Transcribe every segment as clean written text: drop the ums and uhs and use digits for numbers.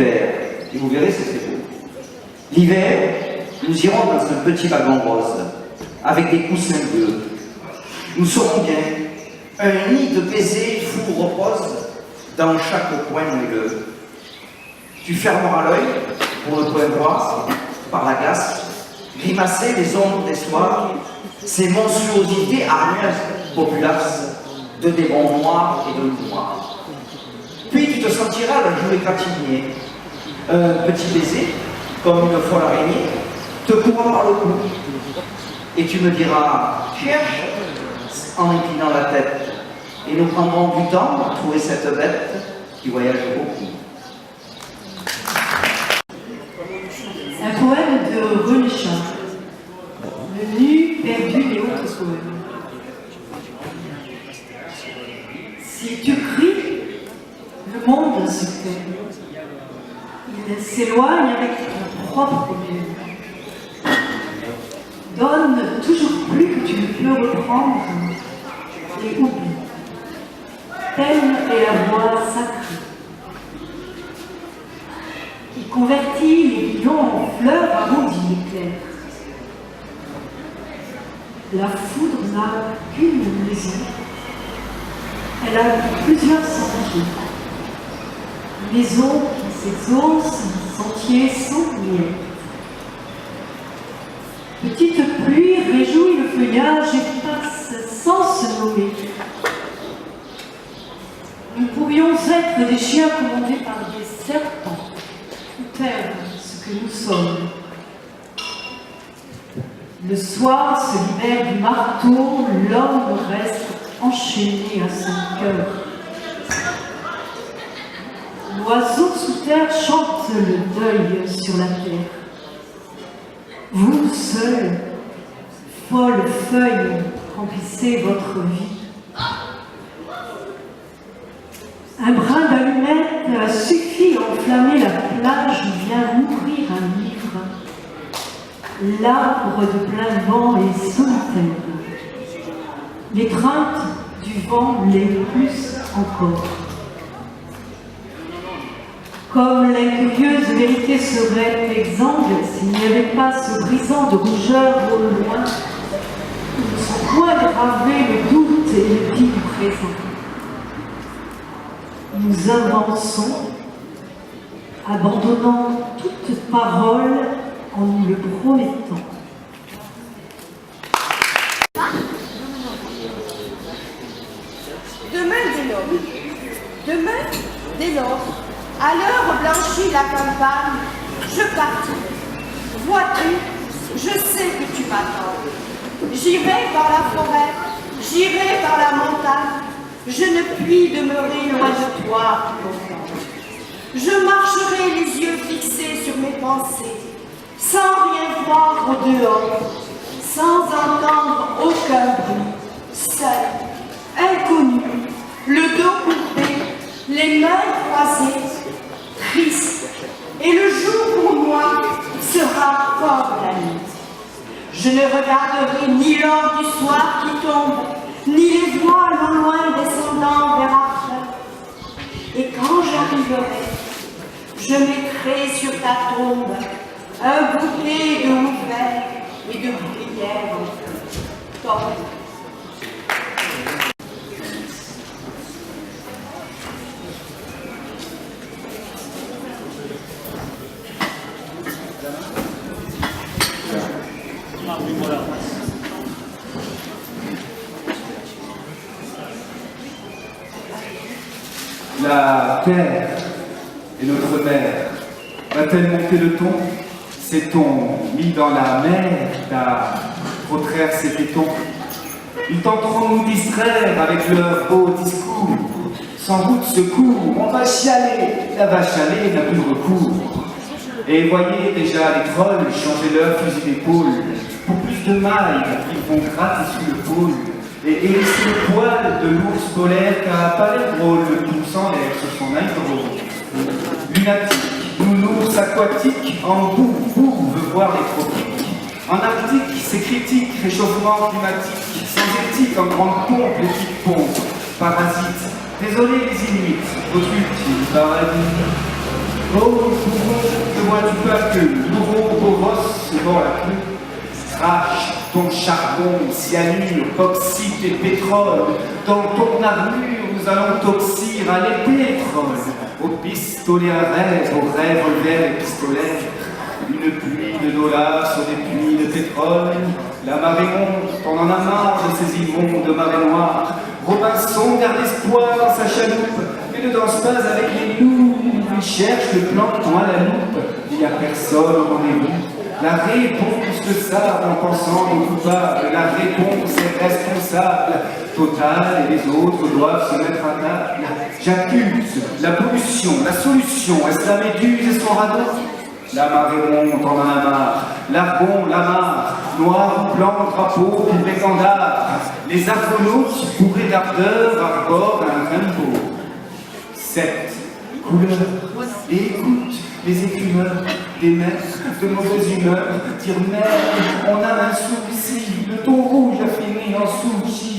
Et vous verrez, c'est très beau. L'hiver, nous irons dans un petit wagon rose, avec des coussins bleus. Nous serons bien. Un nid de baisers fou repose dans chaque coin moelleux. Tu fermeras l'œil pour ne pas voir, par la glace, grimacer les ombres des soirs, ces monstruosités hargneuses, populaces, de démons noirs et de loups noirs. Puis tu te sentiras la joue égratignée. Un petit baiser, comme une folle araignée, te courra par le cou. Et tu me diras, cherche, en inclinant la tête. Et nous prendrons du temps pour trouver cette bête qui voyage beaucoup. Un poème de René Char, Le nu, perdu et autres poèmes. Si tu cries, le monde se tait. Il s'éloigne avec ton propre mieux. Donne toujours plus que tu ne peux reprendre et oublie. Telle est la voix sacrée. Il convertit les lions en fleurs arrondies d'éclairs. La foudre n'a qu'une maison. Elle a plusieurs sentiers. Maison qui s'exauce, sentier sans lumière. Petite pluie réjouit le feuillage et passe sans se nommer. Nous pourrions être des chiens commandés par des serpents, ou perdre ce que nous sommes. Le soir se libère du marteau, l'homme reste enchaîné à son cœur. L'oiseau sous terre chante le deuil sur la terre. Vous seul, folle feuille, remplissez votre vie. Un brin d'allumette suffit à enflammer la plage où vient mourir un livre. L'arbre de plein vent est solitaire. L'étreinte du vent l'est plus encore. Comme l'incurieuse vérité serait exsangue s'il n'y avait pas ce brisant de rougeur au loin, où ne sont point gravés le doute et le dit du présent. Nous avançons, abandonnant toute parole en nous le promettant. Demain, dès l'aube, à l'heure blanchie la campagne, je partirai. Vois-tu, je sais que tu m'attends. J'irai par la forêt, j'irai par la montagne, je ne puis demeurer loin de toi longtemps. Je marcherai les yeux fixés sur mes pensées, sans rien voir au dehors, sans entendre aucun bruit, seul, inconnu, le dos courbé, les mains croisées, triste. Et le jour pour moi sera comme la nuit. Je ne regarderai ni l'or du soir qui tombe, ni les voiles au loin descendant vers après. Et quand j'arriverai, je mettrai sur ta tombe un bouquet de houppères et de bruyères. Tombe. La terre est notre mère. Va-t-elle monter le ton? S'est-on mis dans la mer car retraire ses tétons? Ils tenteront de nous distraire avec leurs beaux discours. Sans doute secours, on va chialer. La vache à lait n'a plus de recours. Et voyez déjà les trolls changer leur fusil d'épaule. Pour plus de mailles, ils vont gratter sous le pôle. Et laisser le poil de l'ours polaire car pas l'air drôle, le tout sans l'air sur son aïro. Lunatique, nounours aquatique, en bout, veut voir les tropiques. En Arctique, c'est critique, réchauffement climatique, sans éthique, en grande pompe, les petites pompes. Parasites, désolé les Inuits, votre ultime paradis. Oh, ne vois-tu pas que l'ouroboros dans la queue crache ton charbon, cyanure, bauxite et pétrole. Dans ton armure, nous allons toxir à l'épétrole. Au pistolet à rêve, au revolver et pistolet. Une pluie de dollars sur des puits de pétrole. La marée monte, on en a marre de ces immondes marées noires. Robinson garde espoir dans sa chaloupe, mais ne danse pas avec les loups. Il cherche le plancton à la loupe, il n'y a personne au rendez-vous. La réponse le savent en pensant aux coupables, la réponse est responsable. Total et les autres doivent se mettre à table. J'accuse la pollution, la solution, est-ce la méduse et son radeau? La marée monte, on en a marre. L'argon, la mare, noir ou blanc, drapeau, ou étendard. Les argonautes, bourrés d'ardeur, arborent un rainbow. 7 couleurs. Et écoute les écumeurs, des mères de mauvaise humeur, dire merde, on a un souci, le ton rouge a fini en sushi.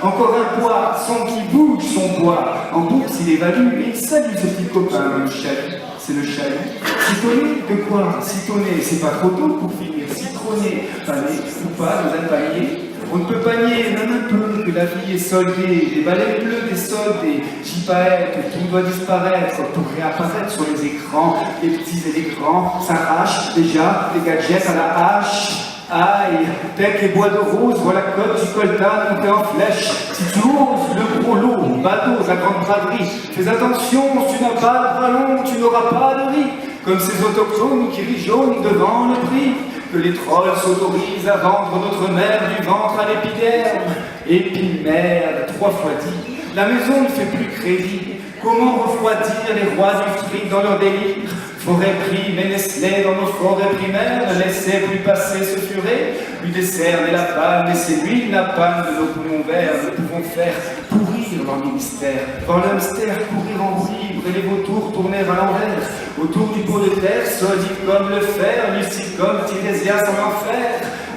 Encore un poisson qui bouge son poids. En bourse, il évalue et il salue ses petits copains. Le chalut, c'est le chalut. Citonné, de quoi? Citonné, c'est pas trop tôt pour finir. Citronné, pané ou pas dans un panier. On ne peut pas nier, même un peu, que la vie est soldée. Des balais bleus, des soldes, des gypaètes, tout doit disparaître pour réapparaître sur les écrans. Les petits et les grands s'arrachent déjà des gadgets à la hache. Aïe, bec et bois de rose, voilà la côte du coltan montée en flèche. Si tu oses le gros lot, bateau, la grande braderie, fais attention, si tu n'as pas de ballon, tu n'auras pas de riz. Comme ces autochtones qui rient jaune devant le prix. Que les trolls s'autorisent à vendre notre mère du ventre à l'épiderme. Et puis merde, 3 fois dit, la maison ne fait plus crédit. Comment refroidir les rois du fric dans leur délire? Forêt prime et Nestlé dans nos forêts primaires ne laissez plus passer ce furet. Lui décerne et la palme, et c'est lui la palme de nos poumons verts. Nous pouvons faire pourrir leur ministère, dans l'hamster courir en vivre et les vautours tourner à l'envers. Autour du pot de terre, solide comme le fer, lucide comme Tirésias en enfer.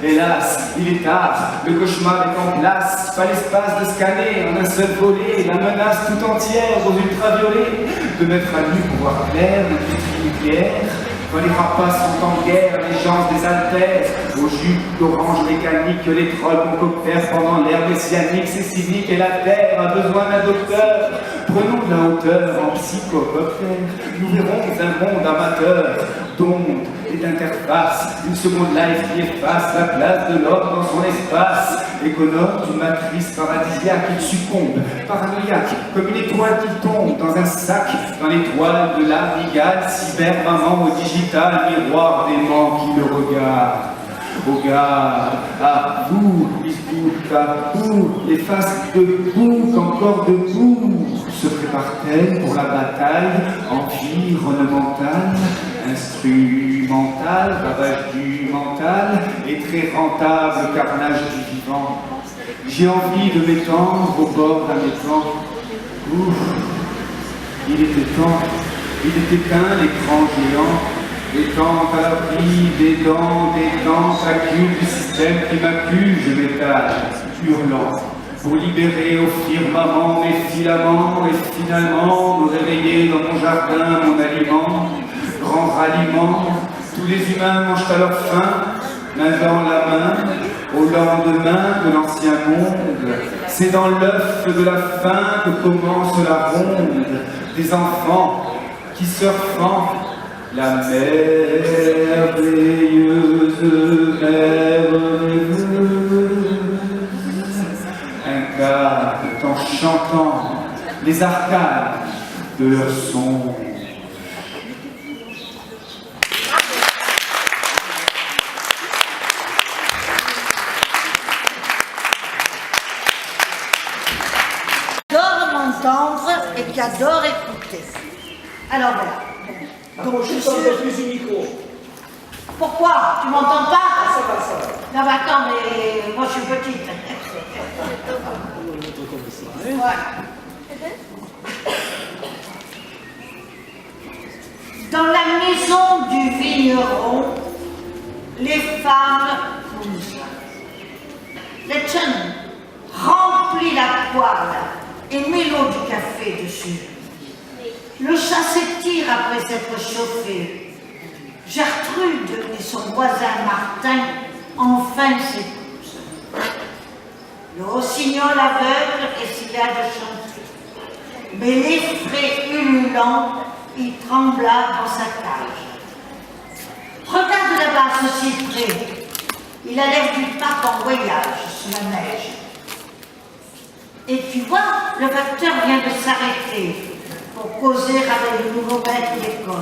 Hélas, il est tard, le cauchemar est en place, pas l'espace de scanner en un seul volet, la menace tout entière aux ultraviolets, de mettre à nu pour voir clair l'industrie nucléaire. Quand les rapaces sont en guerre, les gens des haltères, au jus d'orange mécanique que les trolls concoctèrent pendant l'ère messianique, c'est cynique et la terre a besoin d'un docteur. Prenons de la hauteur en psychocoptère, nous verrons un monde amateur, d'ondes et d'interfaces, une seconde life qui efface la place de l'homme dans son espace. Économe d'une matrice paradisiaque, il succombe, paranoïaque, comme une étoile qui tombe dans un sac, dans l'étoile de la brigade, cyber-maman au digital, miroir d'aimant qui le regarde. Au gars, à vous, il doute à vous, les faces debout, encore debout, se prépare-t-elle pour la bataille environnementale, instrumentale, ravage du mental et très rentable carnage du vivant. J'ai envie de m'étendre au bord d'un étang. Ouf, il était temps, il était éteint l'écran géant. Étant à l'abri des dents, s'accule du système qui m'accuse, je m'étale, hurlant, pour libérer au firmament mes filaments et finalement me réveiller dans mon jardin, mon aliment, grand ralliement, tous les humains mangent à leur faim, main dans la main, au lendemain de l'ancien monde. C'est dans l'œuf de la faim que commence la ronde des enfants qui surfant la merveilleuse merveilleuse incarne en chantant les arcades de leur son. Qui adore m'entendre et qui adore écouter. Alors voilà. Donc, je suis... plus du micro. Pourquoi? Tu m'entends pas? Ça va, ça va. Non mais attends, mais moi je suis petite. Voilà. Dans la maison du vigneron, les femmes cousent. Le chun remplit la poêle et met l'eau du café dessus. Le chat s'étire après s'être chauffé. Gertrude et son voisin Martin enfin s'épousent. Le rossignol aveugle essaya de chanter, mais l'effraie ululant, il trembla dans sa cage. Regarde là-bas ce cyprès, il a l'air du pape en voyage sous la neige. Et tu vois, le facteur vient de s'arrêter pour causer avec le nouveau maître d'école.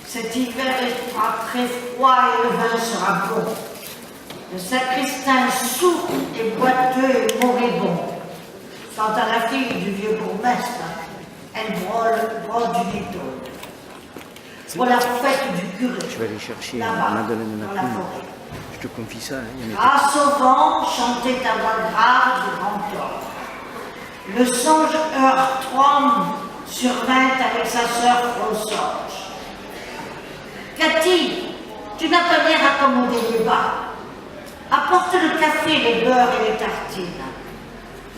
Cet hiver sera très froid et le vin sera bon. Le sacristain sourd et boiteux et moribond. Quant à la fille du vieux bourgmestre, elle brode du méthode. Pour la fête du curé, Je vais aller chercher là-bas, Madeleine dans la Macron. forêt. Je te confie ça. Hein, il y en a- Grâce au vent, chantait à voix grave de grand homme. Le songeur Trom survint avec sa sœur Frosorge. Cathy, tu n'as pas l'air accommodé les bas. Apporte le café, les beurres et les tartines.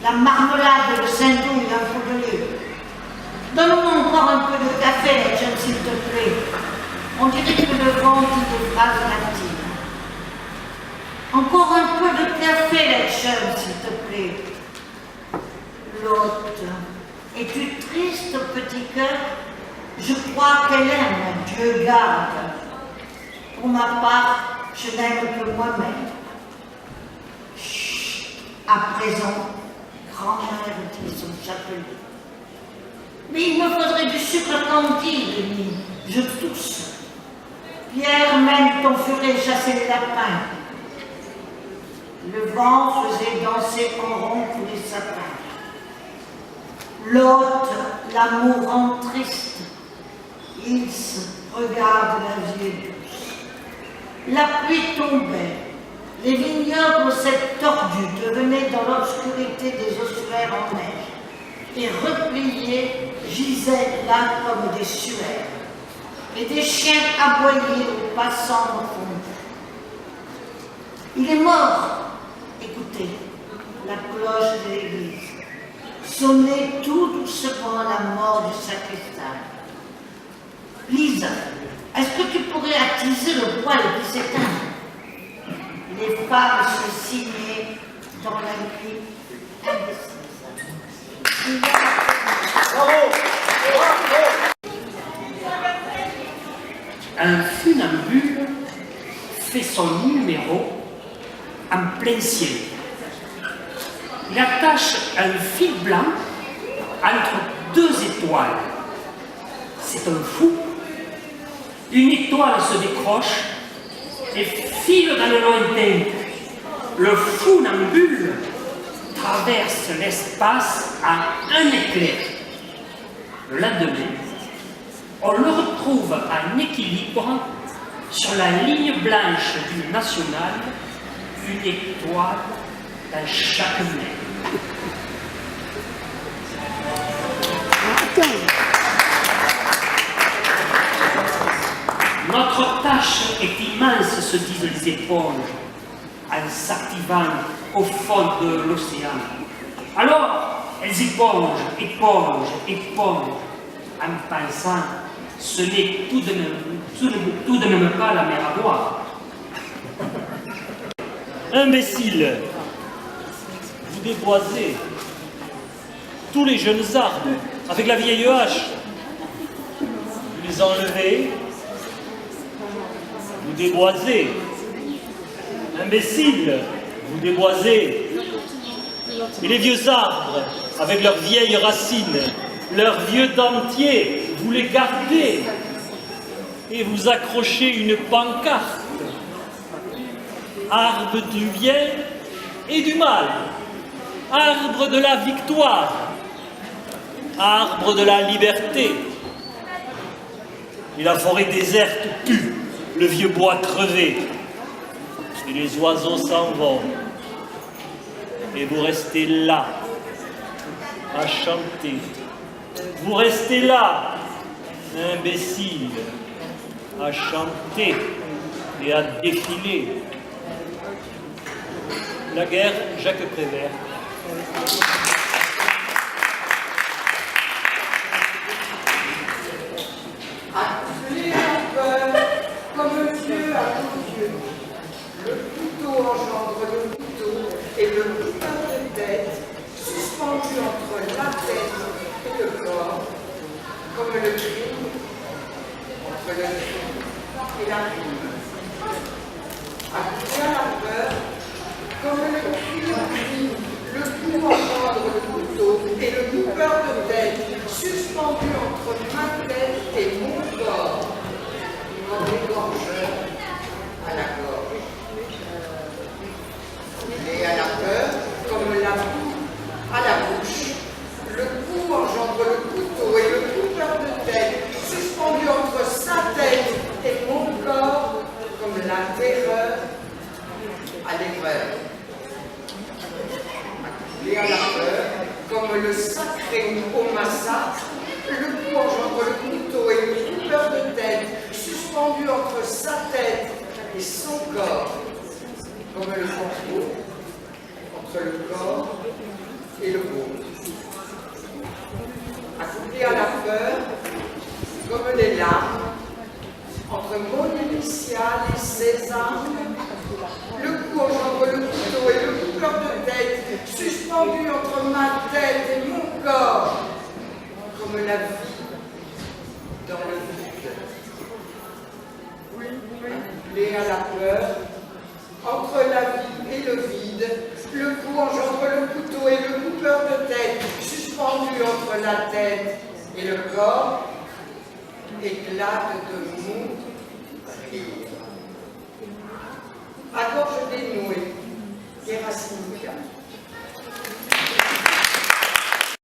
La marmelade et le saindoux, un peu de lait. Donne-moi encore un peu de café, Etienne, s'il te plaît. On dirait que le vent dit des phrases latines. Encore un peu de café, Etienne, s'il te plaît. L'hôte. Es-tu triste, petit cœur? Je crois qu'elle aime, Dieu garde. Pour ma part, je n'aime que moi-même. Chut, à présent, grand-mère dit son chapelet. Mais il me faudrait du sucre candide, Denis. Je tousse. Pierre mène ton furet chasser les lapins. Le vent faisait danser en rond tous les sapins. L'hôte, l'amour rend triste. Il se regarde la vie douce. La pluie tombait. Les vignobles s'étaient tordus, devenaient dans l'obscurité des ossuaires en neige. Et repliés gisaient là comme des suaires. Et des chiens aboyaient aux passants confondus. Il est mort. Écoutez, la cloche de l'église. Sonnait tout doucement la mort du sacristain. Lise, est-ce que tu pourrais attiser le poêle qui s'éteint? Les femmes se signaient dans la nuit indécise. Un funambule fait son numéro en plein ciel. Il attache un fil blanc entre deux étoiles. C'est un fou. Une étoile se décroche et file dans le lointain. Le funambule traverse l'espace à un éclair. Le lendemain, on le retrouve en équilibre sur la ligne blanche du national, une étoile dans chaque main. Notre tâche est immense, se disent les éponges, en s'activant au fond de l'océan. Alors, elles épongent, épongent, épongent, en pensant, ce n'est tout de même pas la mer à boire. Imbécile, vous déboisez tous les jeunes arbres avec la vieille hache. Vous les enlevez, vous déboisez. Imbécile, vous déboisez. Et les vieux arbres, avec leurs vieilles racines, leurs vieux dentiers, vous les gardez et vous accrochez une pancarte. Arbre du bien et du mal, arbre de la victoire, arbre de la liberté. Et la forêt déserte pue, le vieux bois crevé, et les oiseaux s'en vont. Et vous restez là, à chanter. Vous restez là, imbécile, à chanter et à défiler. La guerre, Jacques Prévert. engendre le couteau et le coupeur de tête, suspendu entre la tête et le corps, comme le crime, entre le crime et la rime. Accouché à la peur, comme le crime, le coup engendre le couteau et le coupeur de tête, suspendu entre ma tête et mon corps, comme l'égorgeur à la gorge. Et à la peur, comme la boue à la bouche, le coup engendre le couteau et le coupeur de tête, suspendu entre sa tête et mon corps, comme la terreur à l'aigreur. Et à la peur, comme le sacré au massacre, le coup engendre le couteau et le coupeur de tête, suspendu entre sa tête et son corps, comme le complot entre le corps et le beau. Accouplé à la peur, comme les larmes, entre mon initiale et ses armes, le coup engendre le couteau et le coupeur de tête, suspendu entre ma tête et mon corps, comme la vie dans le vide. Accouplé à la peur, entre la vie et le vide, le coup engendre le couteau et le coupeur de tête, suspendu entre la tête et le corps, éclate de mon rire. À gorge dénouée, Gerasimika.